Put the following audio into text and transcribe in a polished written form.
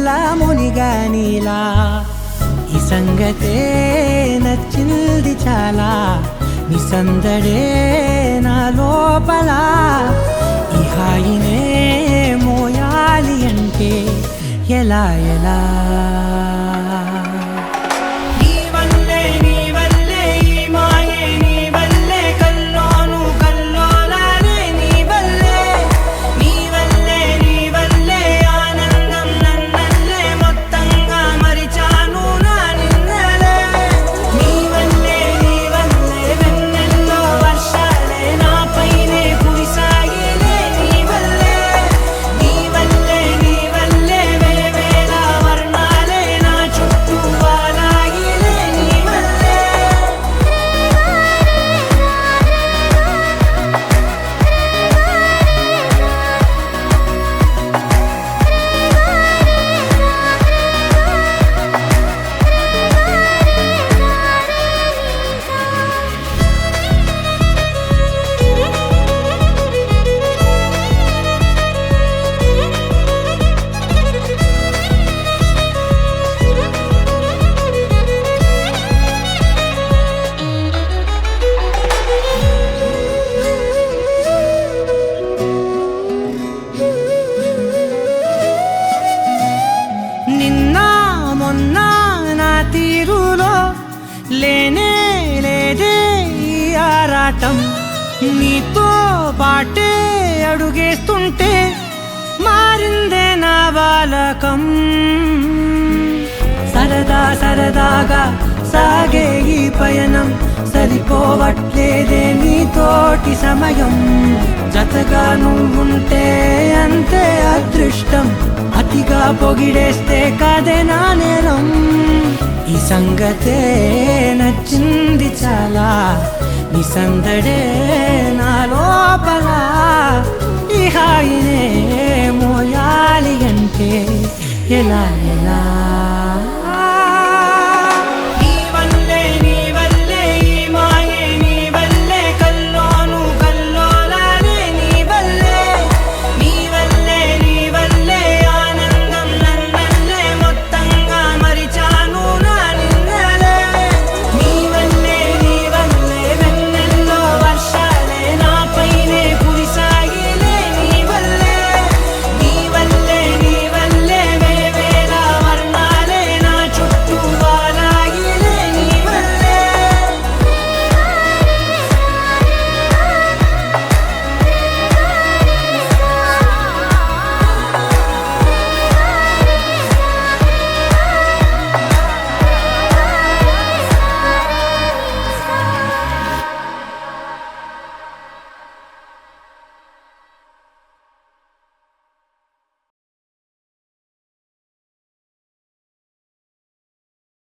అలా మునిగా నీలా ఈ సంగతే నచ్చింది చాలా నీ సందడే నా లోపల ఈ హాయినే మోయాలి అంటే ఎలా ఎలా లేనే లేదే ఈ ఆరాటం నీతో పాటే అడుగేస్తుంటే మారిందే నా బాలకం సరదా సరదాగా సాగే ఈ పయనం సరిపోవట్లేదే నీతోటి సమయం జతగా నువ్వుంటే అంతే అదృష్టం అతిగా పొగిడేస్తే కాదే నా నేరం ఈ సంగతే నచ్చింది చాలా నీ సందడే నా లోపల ఈ హాయినే మోయాలి అంటే ఎలా ఎలా